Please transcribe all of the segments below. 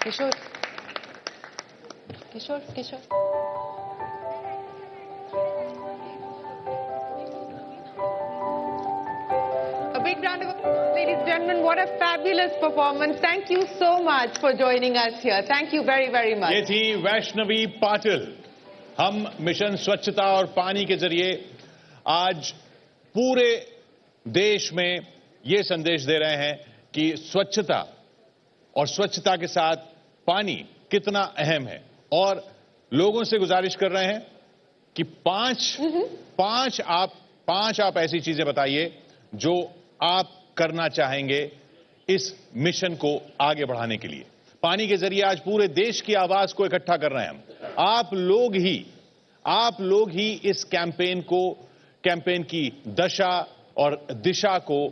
Kishore Kishore Kishore A big round of applause, ladies and gentlemen. What a fabulous performance. Thank you so much for joining us here. Thank you very, very much. ये थी वैष्णवी पाटिल। हम mission स्वच्छता और पानी के जरिए आज पूरे देश में ये संदेश दे रहे हैं कि स्वच्छता और स्वच्छता के साथ पानी कितना अहम है, और लोगों से गुजारिश कर रहे हैं कि पांच आप ऐसी चीजें बताइए जो आप करना चाहेंगे इस मिशन को आगे बढ़ाने के लिए। पानी के जरिए आज पूरे देश की आवाज को इकट्ठा कर रहे हैं हम। आप लोग ही इस कैंपेन की दशा और दिशा को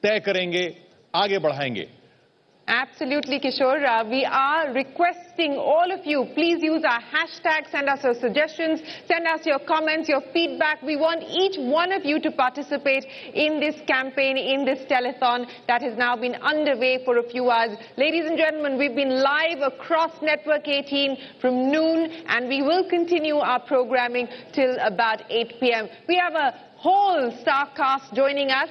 तय करेंगे, आगे बढ़ाएंगे। Absolutely, Kishore. We are requesting all of you, please use our hashtag, send us your suggestions, send us your comments, your feedback. We want each one of you to participate in this campaign, in this telethon that has now been underway for a few hours. Ladies and gentlemen, we've been live across Network 18 from noon, and we will continue our programming till about 8 p.m. We have a whole star cast joining us.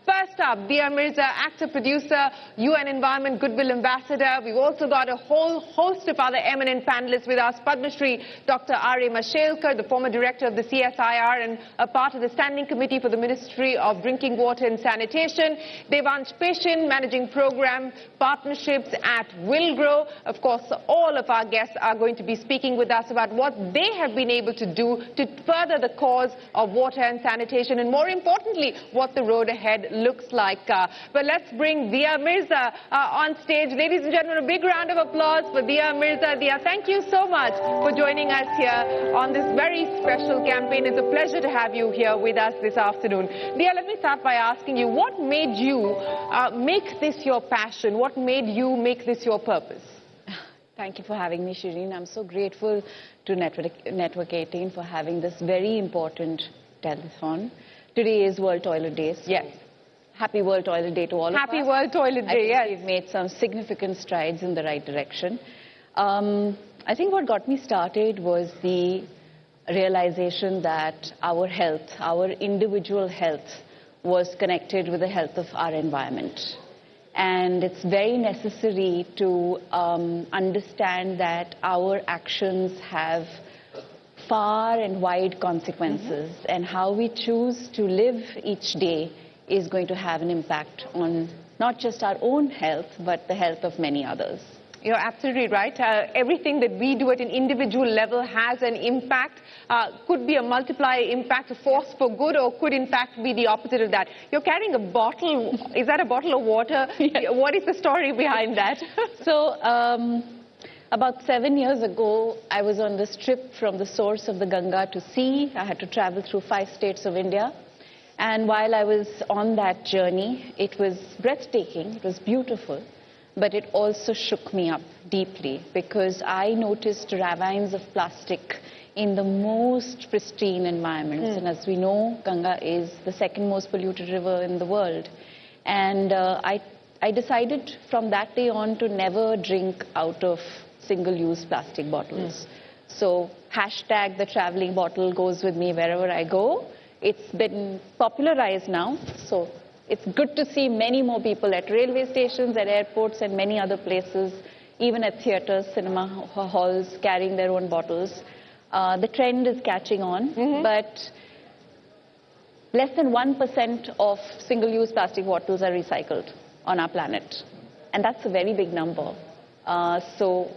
First up, Dia Mirza, actor, producer, UN Environment Goodwill Ambassador. We've also got a whole host of other eminent panelists with us. Padma Shri Dr. R.A. Mashelkar, the former director of the CSIR and a part of the Standing Committee for the Ministry of Drinking Water and Sanitation. Devansh Peshin, managing program partnerships at Wilgrow. Of course, all of our guests are going to be speaking with us about what they have been able to do to further the cause of water and sanitation, and more importantly, what the road ahead looks like. But let's bring Dia Mirza on stage. Ladies and gentlemen, a big round of applause for Dia Mirza. Dia, thank you so much for joining us here on this very special campaign. It's a pleasure to have you here with us this afternoon. Dia, let me start by asking you, what made you make this your passion? What made you make this your purpose? Thank you for having me, Shireen. I'm so grateful to Network 18 for having this very important telethon. Today is World Toilet Day. Yes. Happy World Toilet Day to all of us. Happy World Toilet Day, yes. We've made some significant strides in the right direction. I think what got me started was the realization that our health, our individual health, was connected with the health of our environment. And it's very necessary to understand that our actions have far and wide consequences, and how we choose to live each day is going to have an impact on not just our own health, but the health of many others. You're absolutely right. Everything that we do at an individual level has an impact. Could be a multiplier impact, a force for good, or could in fact be the opposite of that. You're carrying a bottle. Is that a bottle of water? Yes. What is the story behind that? So, about 7 years ago, I was on this trip from the source of the Ganga to sea. I had to travel through 5 states of India. And while I was on that journey, it was breathtaking, it was beautiful, but it also shook me up deeply, because I noticed ravines of plastic in the most pristine environments. And as we know, Ganga is the second most polluted river in the world. And I decided from that day on to never drink out of single-use plastic bottles. So hashtag the traveling bottle goes with me wherever I go. It's been popularized now, so it's good to see many more people at railway stations, at airports, and many other places, even at theatres, cinema halls, carrying their own bottles. The trend is catching on, but less than 1% of single-use plastic bottles are recycled on our planet, and that's a very big number. So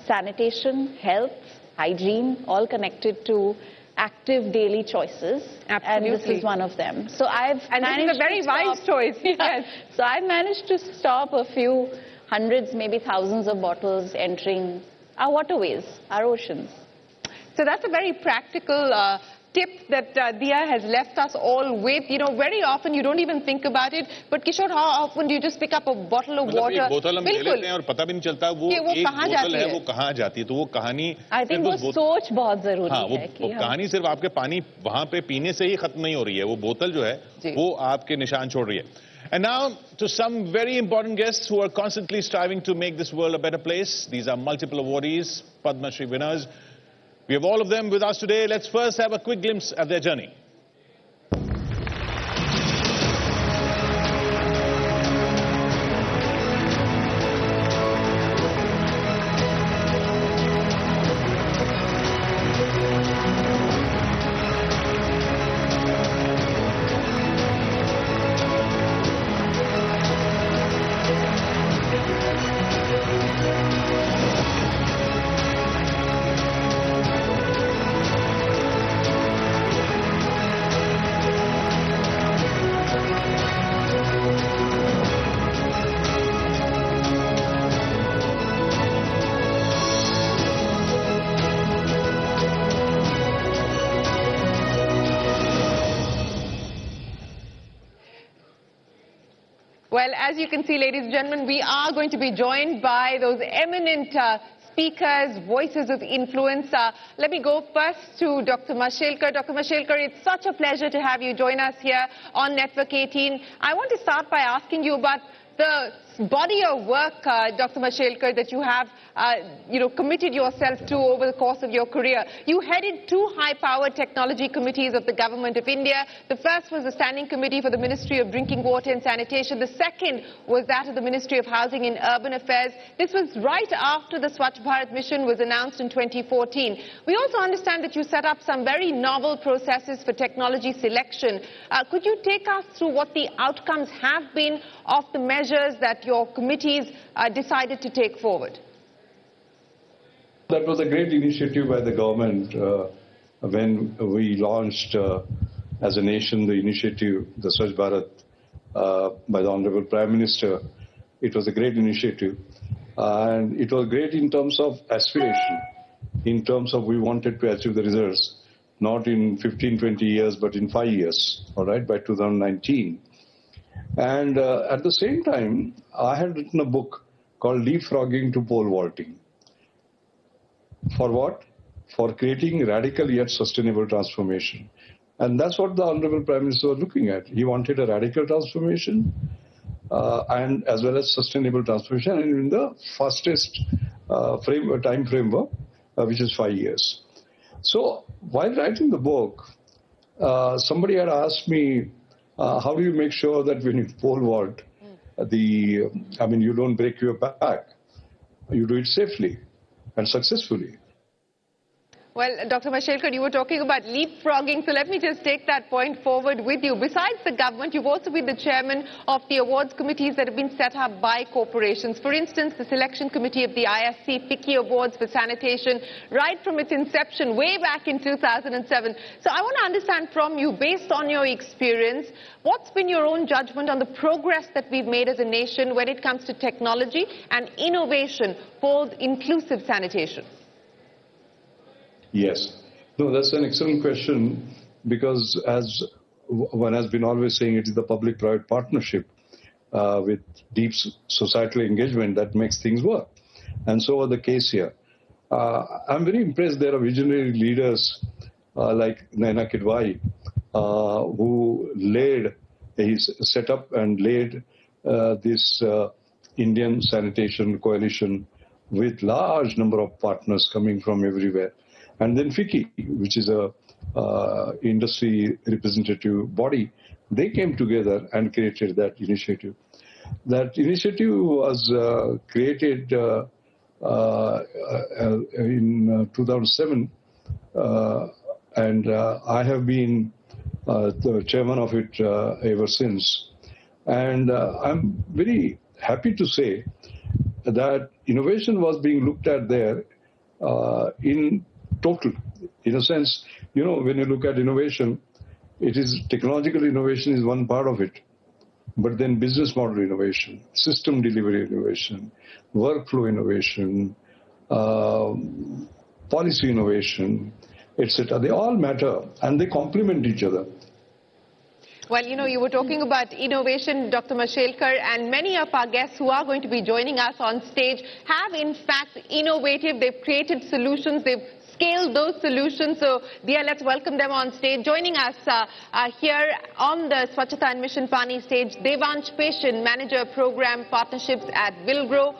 sanitation, health, hygiene, all connected to active daily choices. Absolutely. And this is one of them. So and this is a very wise choice. Yes. So I managed to stop a few hundreds, maybe thousands of bottles entering our waterways, our oceans. So that's a very practical tip that Dia has left us all with. You know, very often you don't even think about it, but Kishore, how often do you just pick up a bottle of water? एक बोतल हम ले लेते हैं और पता भी नहीं चलता वो एक बोतल है वो कहाँ जाती है, तो वो कहानी I think वो सोच बहुत जरूरी हाँ, है वो कहानी सिर्फ आपके पानी वहाँ पे पीने से ही खत्म नहीं हो रही है, वो बोतल जो है वो आपके निशान छोड़ रही है। And now to some very important guests who are constantly striving to make this world a better place. These are multiple awardees, Padma Shri winners. We have all of them with us today. Let's first have a quick glimpse at their journey. Well, as you can see, ladies and gentlemen, we are going to be joined by those eminent speakers, voices of influence. Let me go first to Dr. Mashelkar. Dr. Mashelkar, it's such a pleasure to have you join us here on Network 18. I want to start by asking you about the body of work, Dr. Mashelkar, that you have committed yourself to over the course of your career. You headed two high-powered technology committees of the Government of India. The first was the Standing Committee for the Ministry of Drinking Water and Sanitation. The second was that of the Ministry of Housing and Urban Affairs. This was right after the Swachh Bharat mission was announced in 2014. We also understand that you set up some very novel processes for technology selection. Could you take us through what the outcomes have been of the measures that your committees decided to take forward? That was a great initiative by the government when we launched as a nation the initiative, the Swachh Bharat, by the Honorable Prime Minister. It was a great initiative, and it was great in terms of aspiration, in terms of we wanted to achieve the results, not in 15-20 years, but in 5 years, all right, by 2019. And at the same time, I had written a book called Leapfrogging to Pole Vaulting. For what? For creating radical yet sustainable transformation. And that's what the Honorable Prime Minister was looking at. He wanted a radical transformation and as well as sustainable transformation, and in the fastest time framework, which is 5 years. So while writing the book, somebody had asked me, how do you make sure that when you pole vault, you don't break your back, you do it safely and successfully? Well, Dr. Mashelkar, you were talking about leapfrogging, so let me just take that point forward with you. Besides the government, you've also been the chairman of the awards committees that have been set up by corporations. For instance, the selection committee of the ISC FICCI Awards for sanitation, right from its inception way back in 2007. So I want to understand from you, based on your experience, what's been your own judgment on the progress that we've made as a nation when it comes to technology and innovation for inclusive sanitation? Yes. No, that's an excellent question, because as one has been always saying, it is the public-private partnership with deep societal engagement that makes things work. And so was the case here. I'm very impressed there are visionary leaders like Naina Kidwai, who set up and led this Indian Sanitation Coalition with large number of partners coming from everywhere. And then FICCI, which is a industry representative body, they came together and created that initiative. That initiative was created in 2007, and I have been the chairman of it ever since. And I'm very happy to say that innovation was being looked at there in total. In a sense, when you look at innovation, it is technological innovation is one part of it, but then business model innovation, system delivery innovation, workflow innovation, policy innovation, etc. They all matter and they complement each other. Well, you were talking about innovation, Dr. Mashelkar, and many of our guests who are going to be joining us on stage have in fact innovative, they've created solutions, they've scale those solutions. So, Dia, let's welcome them on stage. Joining us here on the Swachhta and Mission Pani stage, Devansh Peshan, Manager Program Partnerships at Wilgrow.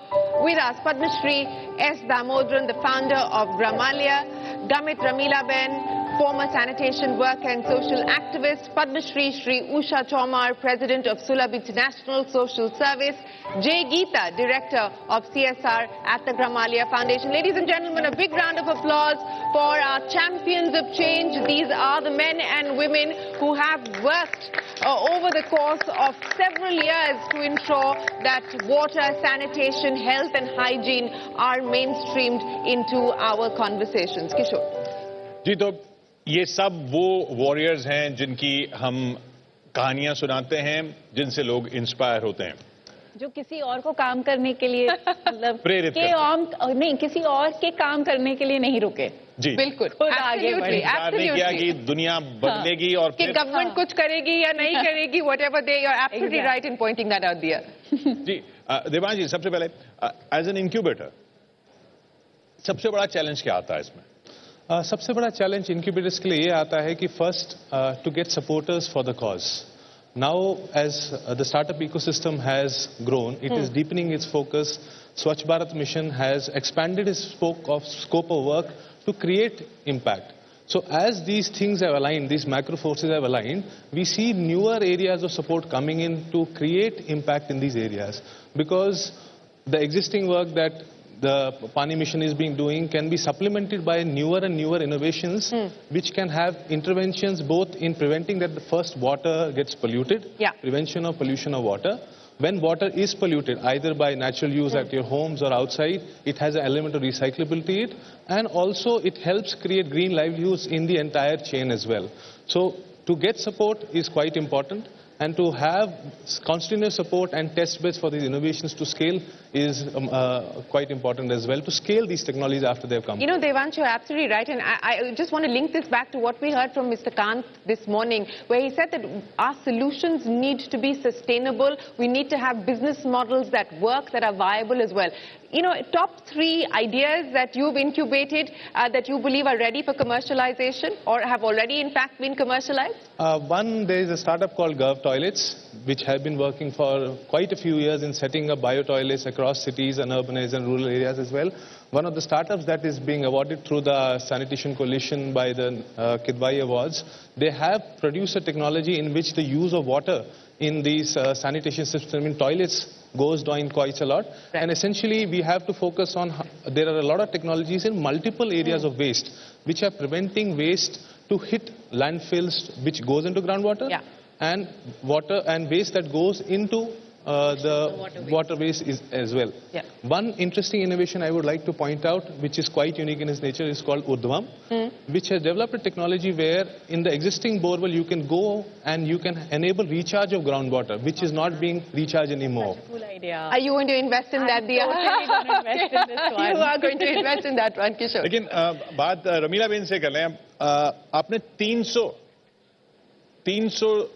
With us, Padma Shri S. Damodran, the founder of Gramalia. Gamit Ramilaben, former sanitation worker and social activist. Padma Shri Usha Chomar, President of Sulabh International Social Service. Jay Geeta, Director of CSR at the Gramalia Foundation. Ladies and gentlemen, a big round of applause for our champions of change. These are the men and women who have worked over the course of several years to ensure that water, sanitation, health and hygiene are mainstreamed into our conversations. Kishore. जी, तो ये सब वो warriors हैं जिनकी हम कहानियां सुनाते हैं, जिनसे लोग इंस्पायर होते हैं, जो किसी और को काम करने के लिए मतलब प्रेरित नहीं, किसी और के काम करने के लिए नहीं रुके। जी बिल्कुल, आपने किया कि दुनिया बदलेगी और कि गवर्नमेंट कुछ करेगी या नहीं करेगी, whatever they, you're absolutely right in pointing that out there. जी, देवांश जी, सबसे पहले एज एन इंक्यूबेटर सबसे बड़ा चैलेंज क्या आता है इसमें? सबसे बड़ा चैलेंज इंक्यूबेटर्स के लिए ये आता है कि first to get supporters for the cause. Now, as the startup ecosystem has grown, it is deepening its focus. Swachh Bharat Mission has expanded its scope of work to create impact. So as these things have aligned, these macro forces have aligned, we see newer areas of support coming in to create impact in these areas. Because the existing work that the Pani mission is being doing can be supplemented by newer and newer innovations which can have interventions both in preventing that the first water gets polluted, prevention of pollution of water. When water is polluted either by natural use at your homes or outside, it has an element of recyclability in it, and also it helps create green livelihoods in the entire chain as well. So to get support is quite important, and to have continuous support and test beds for these innovations to scale is quite important as well, to scale these technologies after they have come. You know, Devansh, you're absolutely right, and I just want to link this back to what we heard from Mr. Kant this morning, where he said that our solutions need to be sustainable. We need to have business models that work, that are viable as well. You know, top 3 ideas that you've incubated that you believe are ready for commercialization or have already in fact been commercialized? One, there is a startup called Gov Toilets, which have been working for quite a few years in setting up bio-toilets across cities and urban areas and rural areas as well. One of the startups that is being awarded through the Sanitation Coalition by the Kidwai Awards, they have produced a technology in which the use of water in these sanitation systems in toilets goes down quite a lot. And essentially we have to focus on, there are a lot of technologies in multiple areas of waste which are preventing waste to hit landfills which goes into groundwater and water and waste that goes into the waterways as well. One interesting innovation I would like to point out, which is quite unique in its nature, is called Urdhvam, which has developed a technology where in the existing borewell you can go and you can enable recharge of groundwater, which is not being recharged anymore. Such a cool idea. Are you going to invest in that, Dia? Totally going to invest in this one. You are going to invest in that one, Kishore. लेकिन बात Ramila Ben से कर लें, आपने 300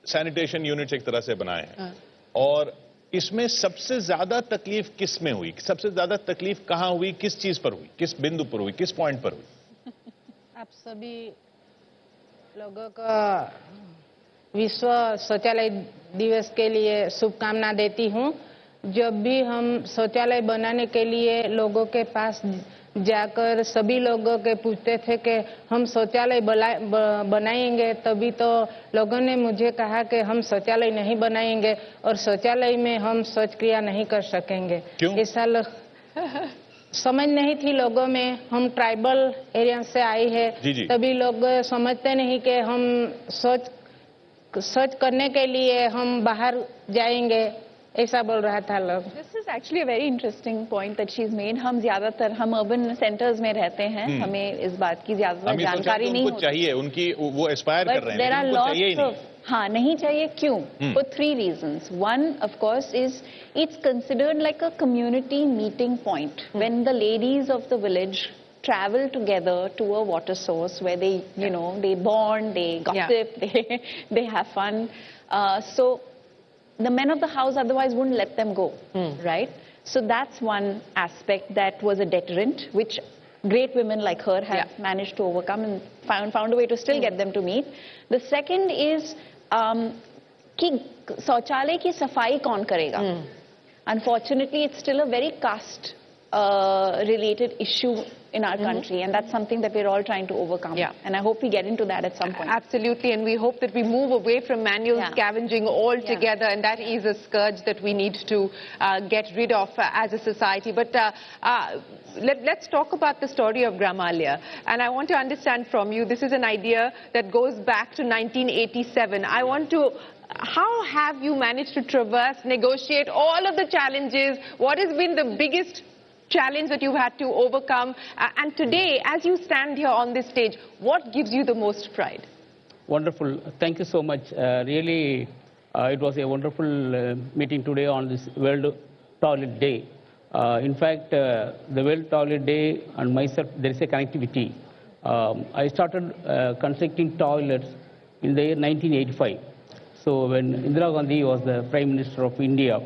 sanitation units एक तरह से बनाए हैं, और इसमें सबसे ज्यादा तकलीफ किस में हुई, सबसे ज्यादा तकलीफ कहां हुई, किस चीज पर हुई, किस बिंदु पर हुई, किस पॉइंट पर हुई? आप सभी लोगों का विश्व शौचालय दिवस के लिए शुभकामना देती हूं। जब भी हम शौचालय बनाने के लिए लोगों के पास जाकर सभी लोगों के पूछते थे कि हम शौचालय बनाएंगे, तभी तो लोगों ने मुझे कहा कि हम शौचालय नहीं बनाएंगे और शौचालय में हम शौच क्रिया नहीं कर सकेंगे। क्यों? ऐसा समझ नहीं थी लोगों में। हम ट्राइबल एरिया से आई है, तभी लोग समझते नहीं कि हम शौच करने के लिए हम बाहर जाएंगे, ऐसा बोल रहा था लोग। This is actually a very interesting point that she's made. हम ज्यादातर हम urban centers में रहते हैं, हमें इस बात की ज्यादा जानकारी नहीं होती। चाहिए उनकी, वो एस्पायर कर रहे हैं, उनको चाहिए ही नहीं। हाँ, नहीं चाहिए, क्यों? For 3 reasons. One, of course, is it's considered like a community meeting point when the ladies of the village travel together to a water source where they, you know, they bond, they gossip, they have fun. So the men of the house otherwise wouldn't let them go, right? So that's one aspect that was a deterrent, which great women like her have managed to overcome and found a way to still get them to meet. The second is कि शौचालय की सफाई कौन करेगा? Unfortunately, it's still a very caste related issue in our country, and that's something that we're all trying to overcome. And I hope we get into that at some point. Absolutely, and we hope that we move away from manual scavenging altogether, and that is a scourge that we need to get rid of as a society. But let's talk about the story of Gramalia, and I want to understand from you, this is an idea that goes back to 1987. I want to how have you managed to traverse, negotiate all of the challenges? What has been the biggest challenge that you've had to overcome? And today, as you stand here on this stage, what gives you the most pride? Wonderful. Thank you so much. Really, it was a wonderful meeting today on this World Toilet Day. In fact, the World Toilet Day and myself, there is a connectivity. I started constructing toilets in the year 1985. So when Indira Gandhi was the Prime Minister of India,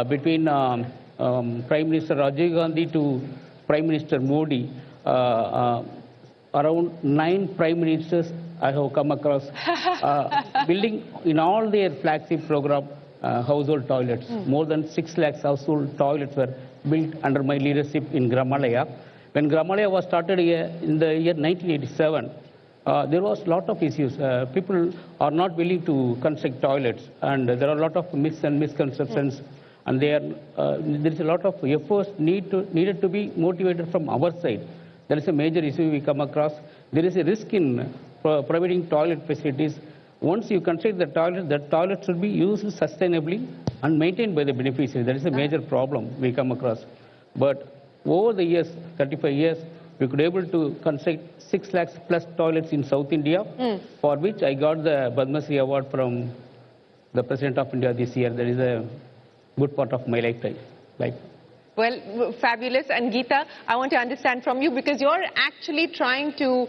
between Prime Minister Rajiv Gandhi to Prime Minister Modi, around 9 Prime Ministers I have come across building in all their flagship program household toilets. More than 6 lakhs household toilets were built under my leadership in Gramalaya. When Gramalaya was started in the year 1987, there was a lot of issues. People are not willing to construct toilets, and there are a lot of myths and misconceptions, and there is a lot of efforts needed to be motivated from our side. There is a major issue we come across. There is a risk in providing toilet facilities. Once you construct the toilet should be used sustainably and maintained by the beneficiary. That is a major problem we come across. But over the years, 35 years, we could able to construct 6 lakhs plus toilets in South India, for which I got the Padma Shri Award from the President of India this year. That is a good part of my lifetime. Well, fabulous. And Geeta, I want to understand from you, because you're actually trying to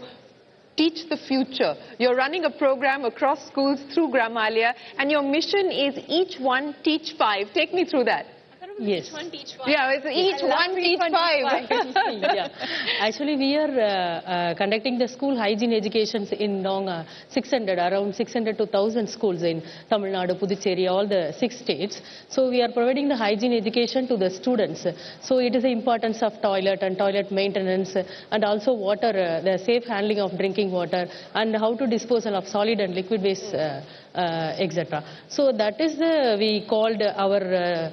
teach the future. You're running a program across schools through Gramalia, and your mission is each one teach 5. Take me through that. Yes. Each one teach 5. Yeah, it's each one teach 5. Yeah. Actually, we are conducting the school hygiene educations in around 600 to 1,000 schools in Tamil Nadu, Puducherry, all the 6 states. So we are providing the hygiene education to the students. So it is the importance of toilet and toilet maintenance, and also water, the safe handling of drinking water, and how to dispose of solid and liquid waste, etc. So that is we called our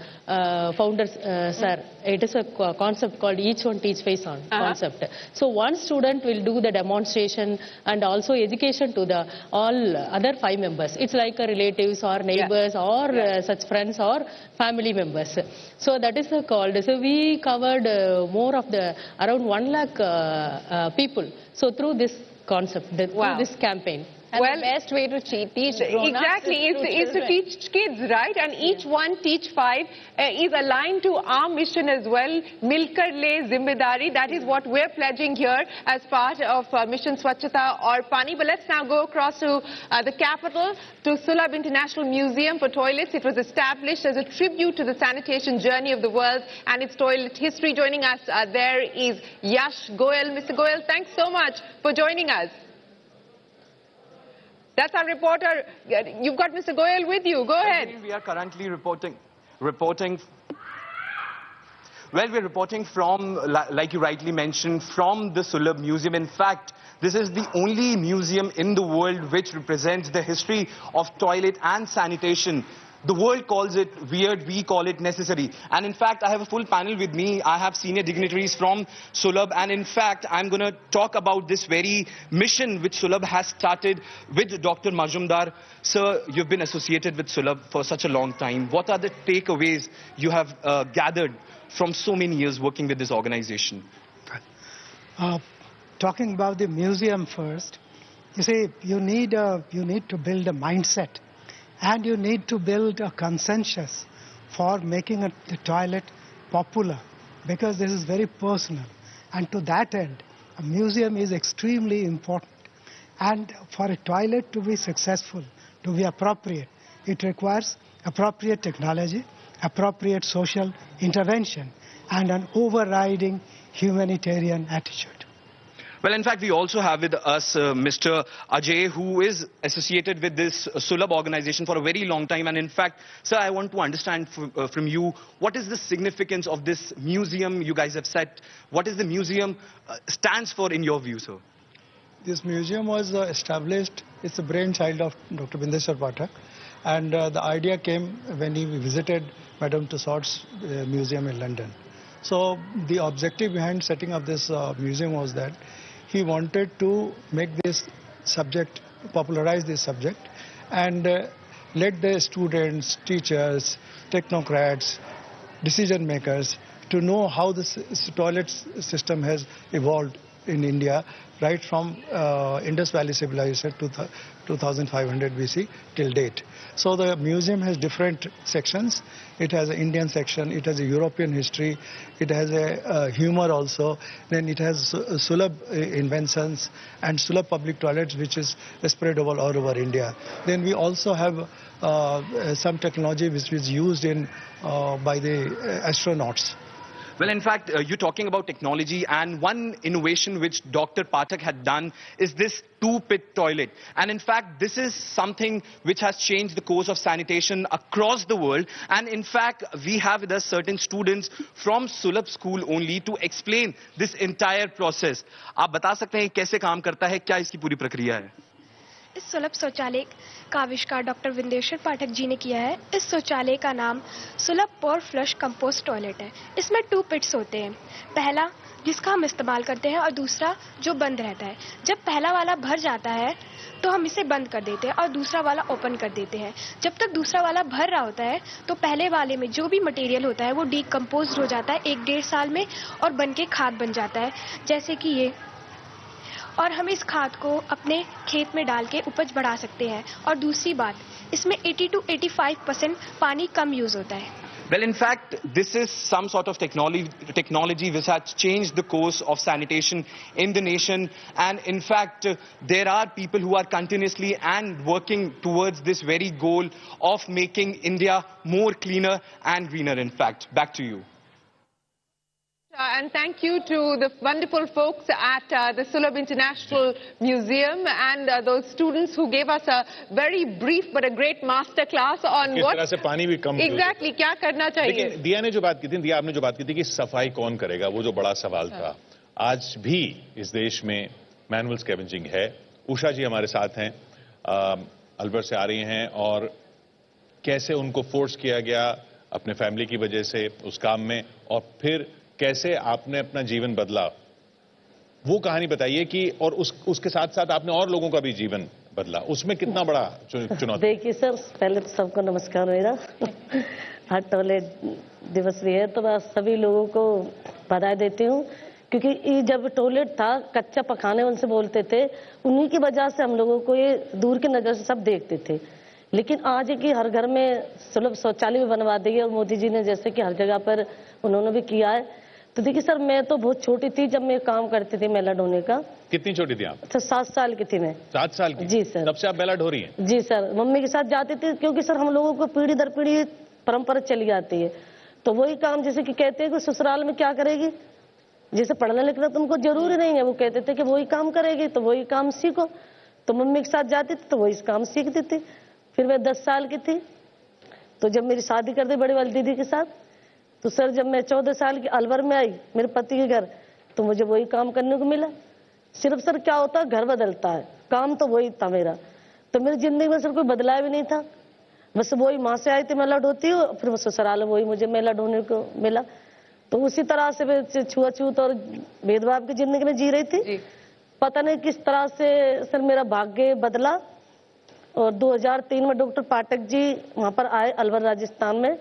founders, sir. It is a concept called each one teach phase on concept. So one student will do the demonstration and also education to the all other 5 members. It's like a relatives or neighbors or such friends or family members. So that is called. So we covered more of the around 1 lakh people. So through this concept, through this campaign. And well, the best way to teach exactly is to teach kids, right? And each one teach 5 is aligned to our mission as well. Milkar le zimmedari. That is what we're pledging here as part of Mission Swachhta Aur Paani. But let's now go across to the capital, to Sulabh International Museum for Toilets. It was established as a tribute to the sanitation journey of the world and its toilet history. Joining us there is Yash Goyal. Mr. Goyal, thanks so much for joining us. That's our reporter. You've got Mr. Goyal with you. Go ahead. We are currently reporting. Well, we're reporting from, like you rightly mentioned, from the Sulabh Museum. In fact, this is the only museum in the world which represents the history of toilet and sanitation. The world calls it weird, we call it necessary. And in fact, I have a full panel with me. I have senior dignitaries from Sulabh. And in fact, I'm going to talk about this very mission which Sulabh has started with Dr. Majumdar. Sir, you've been associated with Sulabh for such a long time. What are the takeaways you have gathered from so many years working with this organization? Talking about the museum first, you see, you need to build a mindset. And you need to build a consensus for making the toilet popular, because this is very personal. And to that end, a museum is extremely important. And for a toilet to be successful, to be appropriate, it requires appropriate technology, appropriate social intervention, and an overriding humanitarian attitude. Well, in fact, we also have with us Mr. Ajay, who is associated with this Sulabh organization for a very long time. And in fact, sir, I want to understand from you, what is the significance of this museum you guys have set? What is the museum stands for in your view, sir? This museum was established, it's a brainchild of Dr. Bindeshwar Pathak. And the idea came when he visited Madame Tussauds museum in London. So the objective behind setting up this museum was that he wanted to make this subject, popularize this subject, and let the students, teachers, technocrats, decision makers to know how the toilet system has evolved in India, right from Indus Valley civilization to 2500 BC till date. So the museum has different sections. It has an Indian section, it has a European history, it has a humor also, then it has Sulabh inventions and Sulabh public toilets, which is spread all over India. Then we also have some technology which is used in by the astronauts. Well, in fact, you're talking about technology, and one innovation which Dr. Pathak had done is this two-pit toilet. And in fact, this is something which has changed the course of sanitation across the world. And in fact, we have with us certain students from Sulabh school only to explain this entire process. आप बता सकते हैं कैसे काम करता है, क्या इसकी पूरी प्रक्रिया है? इस सुलभ शौचालय का आविष्कार डॉक्टर बिंदेश्वर पाठक जी ने किया है। इस शौचालय का नाम सुलभ पोर फ्लश कंपोस्ट टॉयलेट है। इसमें 2 पिट्स होते हैं, पहला जिसका हम इस्तेमाल करते हैं और दूसरा जो बंद रहता है। जब पहला वाला भर जाता है तो हम इसे बंद कर देते हैं और दूसरा वाला ओपन कर देते हैं। जब तक दूसरा वाला भर रहा होता है तो पहले वाले में जो भी मटेरियल होता है वो डीकम्पोज हो जाता है 1-1.5 साल में और बन के खाद बन जाता है, जैसे कि ये। और हम इस खाद को अपने खेत में डाल के उपज बढ़ा सकते हैं। और दूसरी बात, इसमें 80 to 85% पानी कम यूज होता है। Well, in fact, this is some sort of technology which has changed the course of sanitation in the nation. And in fact, there are people who are continuously and working towards this very goal of making India more cleaner and greener, in fact. Back to you. And thank you to the wonderful folks at the Sulabh International Museum and those students who gave us a very brief but a great master class on किस तरह से पानी भी कम exactly क्या करना चाहिए। लेकिन दिया ने जो बात की थी, दिया आपने जो बात की थी कि सफाई कौन करेगा, वो जो बड़ा सवाल था, आज भी इस देश में मैनुअल स्कैवेंजिंग है। उषा जी हमारे साथ हैं, अलवर से आ रही हैं, और कैसे उनको फोर्स किया गया अपने फैमिली की वजह से उस काम में, और फिर कैसे आपने अपना जीवन बदला, वो कहानी बताइए कि, और उसके साथ साथ आपने और लोगों का भी जीवन बदला, उसमें कितना बड़ा चुनौती। देखिए सर, पहले तो सबको नमस्कार मेरा। आज टॉयलेट दिवस भी है तो मैं सभी लोगों को बधाई देती हूँ, क्योंकि जब टॉयलेट था कच्चा पकाने उनसे बोलते थे, उन्हीं की वजह से हम लोगों को ये दूर की नजर से सब देखते थे। लेकिन आज है कि हर घर में सुलभ शौचालय भी बनवा दिए, और मोदी जी ने जैसे कि हर जगह पर उन्होंने भी किया है। तो देखिए सर, मैं तो बहुत छोटी थी जब मैं काम करती थी मेला ढोने का। कितनी छोटी थी आप? तो 7 साल की थी मैं। 7 साल की? जी सर। तब से आप मेला ढो रही हैं? जी सर, मम्मी के साथ जाती थी, क्योंकि सर हम लोगों को पीढ़ी दर पीढ़ी परंपरा चली आती है। तो वही काम, जैसे कि कहते हैं कि ससुराल में क्या करेगी, जैसे पढ़ना लिखना तुमको जरूरी नहीं है, वो कहते थे कि वही काम करेगी तो वही काम सीखो। तो मम्मी के साथ जाती थी तो वही काम सीखती थी। फिर मैं 10 साल की थी तो जब मेरी शादी कर दी बड़ी वाली दीदी के साथ, तो सर जब मैं 14 साल की अलवर में आई मेरे पति के घर, तो मुझे वही काम करने को मिला। सिर्फ सर क्या होता है, घर बदलता है, काम तो वही था मेरा। तो मेरी जिंदगी में सर कोई बदलाव भी नहीं था, बस वही माँ से आई थी मेला ढोती हूँ, फिर वो ससुराल वही मुझे मेला ढोने को मिला। तो उसी तरह से मैं छुआछूत और भेदभाव की जिंदगी में जी रही थी। पता नहीं किस तरह से सर मेरा भाग्य बदला, और 2003 में डॉक्टर पाठक जी वहाँ पर आए अलवर राजस्थान में।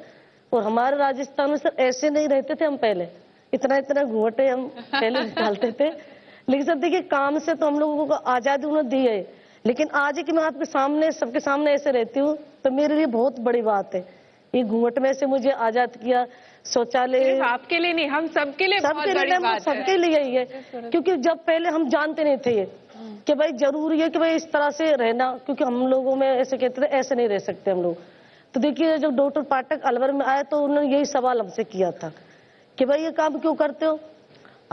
और हमारे राजस्थान में सर ऐसे नहीं रहते थे हम पहले, इतना इतना घूंघटे हम पहले निकालते थे। लेकिन सर देखिए, काम से तो हम लोगों को आज़ादी उन्होंने दी है, लेकिन आज है कि मैं आपके सामने सबके सामने ऐसे रहती हूँ, तो मेरे लिए बहुत बड़ी बात है। ये घूंघट में से मुझे आज़ाद किया। शौचालय आपके लिए नहीं, हम सबके लिए बहुत बड़ी बात है। सबके लिए ही है, क्योंकि जब पहले हम जानते नहीं थे ये कि भाई जरूरी है कि भाई इस तरह से रहना, क्योंकि हम लोगों में ऐसे कहते थे ऐसे नहीं रह सकते हम लोग। तो देखिए, जब डॉक्टर पाठक अलवर में आए तो उन्होंने यही सवाल हमसे किया था कि भाई ये काम क्यों करते हो,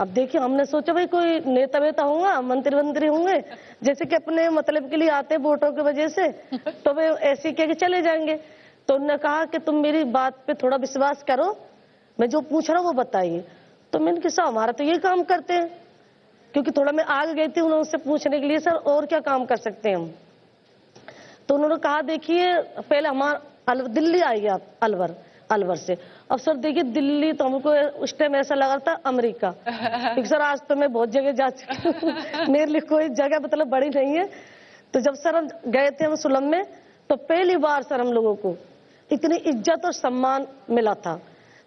अब देखिए हमने सोचा भाई कोई नेता वेता होगा, मंत्री होंगे, जैसे कि अपने मतलब के लिए आते हैं वोटों की वजह से, तो वे ऐसे कह के चले जाएंगे। तो उन्होंने कहा कि तुम मेरी बात पे थोड़ा विश्वास करो, मैं जो पूछ रहा हूँ वो बताइए। तो मैंने कहा हमारा तो ये काम करते हैं, क्योंकि थोड़ा मैं आगे गई थी उन्होंने पूछने के लिए सर और क्या काम कर सकते हैं हम। तो उन्होंने कहा देखिए पहले हमारा दिल्ली आई आप अलवर से। अब सर देखिए दिल्ली तो हमको उस टाइम ऐसा लगा था अमेरिका, क्योंकि सर आज तो मैं बहुत जगह जा चुकी हूँ, मेरे लिए कोई जगह मतलब बड़ी नहीं है। तो जब सर हम गए थे हम सुलम में, तो पहली बार सर हम लोगों को इतनी इज्जत और सम्मान मिला था।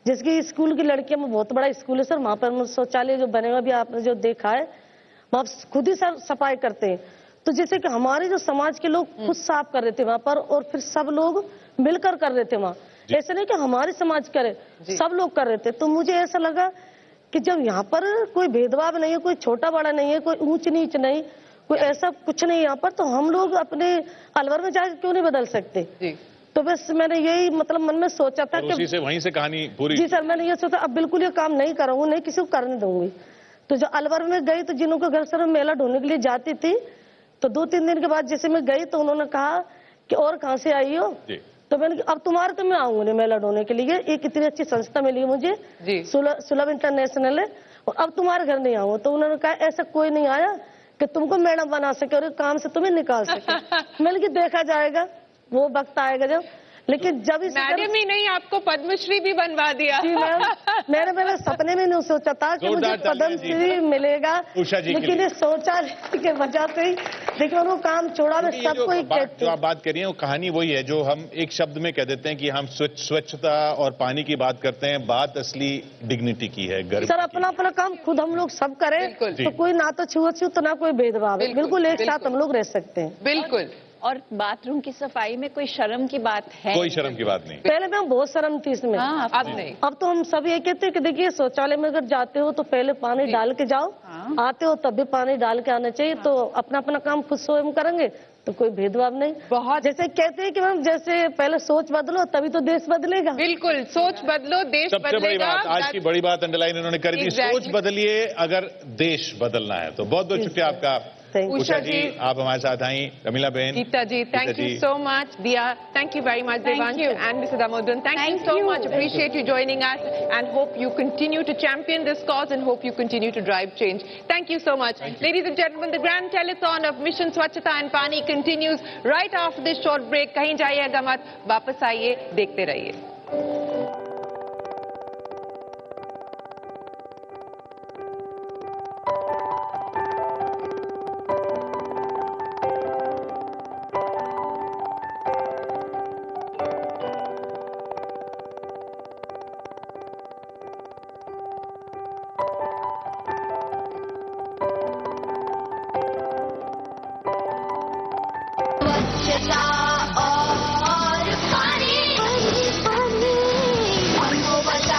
जिसकी स्कूल की लड़कियों में बहुत बड़ा स्कूल है सर, वहाँ पर शौचालय जो बने हुए भी आपने जो देखा है, वहाँ खुद ही सर सफाई करते हैं। तो जैसे कि हमारे जो समाज के लोग खुद साफ कर रहे थे वहाँ पर, और फिर सब लोग मिलकर कर रहे थे वहाँ, ऐसा नहीं कि हमारे समाज करे, सब लोग कर रहे थे। तो मुझे ऐसा लगा कि जब यहाँ पर कोई भेदभाव नहीं है, कोई छोटा बड़ा नहीं है, कोई ऊंच नीच नहीं, कोई ऐसा कुछ नहीं यहाँ पर, तो हम लोग अपने अलवर में जाकर क्यों नहीं बदल सकते। तो बस मैंने यही मतलब मन में सोचा था कि उसी से वहीं से कहानी पूरी। जी सर, मैंने ये सोचा अब बिल्कुल ये काम नहीं करूंगी, नहीं किसी को करने दूंगी। तो जो अलवर में गई, तो जिन्हों के घर सर मेला ढूंढने के लिए जाती थी, तो 2-3 दिन के बाद जैसे मैं गई तो उन्होंने कहा कि और कहाँ से आई हो। तो मैंने अब तुम्हारे तो मैं आऊंगी मेला ढूंढने के लिए, एक इतनी अच्छी संस्था मिली मुझे सुलभ इंटरनेशनल है, और अब तुम्हारे घर नहीं आऊंगा। तो उन्होंने कहा ऐसा कोई नहीं आया कि तुमको मैडम बना सके और काम से तुम्हें निकाल सके। मैंने कि देखा जाएगा, वो वक्त आएगा जब। लेकिन जब इस मैडम ही नहीं, आपको पद्मश्री भी बनवा दिया। जी मैम, मैंने सपने में नहीं सोचा था कि मुझे पद्मश्री मिलेगा, लेकिन ये शौचालय के वजह से ही देखिए वो काम छोड़ा। मैं सबको जो आप बात कर रही हैं वो कहानी वही है जो हम एक शब्द में कह देते हैं कि हम स्वच्छता और पानी की बात करते हैं, बात असली डिग्निटी की है। सर अपना अपना काम खुद हम लोग सब करें, तो कोई ना तो छुआछूत ना कोई भेदभाव, बिल्कुल एक साथ हम लोग रह सकते हैं। बिल्कुल। और बाथरूम की सफाई में कोई शर्म की बात है? कोई शर्म की बात नहीं। पहले में बहुत शर्म थी इसमें, अब नहीं। अब तो हम सब ये कहते हैं कि देखिए शौचालय में अगर जाते हो तो पहले पानी डाल के जाओ, आते हो तब भी पानी डाल के आना चाहिए। तो अपना अपना काम खुद स्वयं करेंगे तो कोई भेदभाव नहीं। बहुत जैसे कहते हैं कि मैम जैसे पहले सोच बदलो तभी तो देश बदलेगा। बिल्कुल, सोच बदलो देश सबसे बदलेगा। बड़ी बात, आज की बड़ी बात अंडरलाइन इन्होंने करी थी, सोच बदलिए अगर देश बदलना है तो। बहुत बहुत शुक्रिया आपका उषा जी, आप हमारे साथ आई। रमीला बहन, Geeta ji, thank you so much. Dia, thank you very much. Devanshu and Mr. Damodran, thank you so much. Appreciate you joining us and hope you continue to champion this cause and hope you continue to drive change. Thank you so much. Ladies and gentlemen, the grand telethon of Mission Swachhta and Paani continues right after this short break. कहीं जाइएगा मत, वापस आइए, देखते रहिए। Swachhta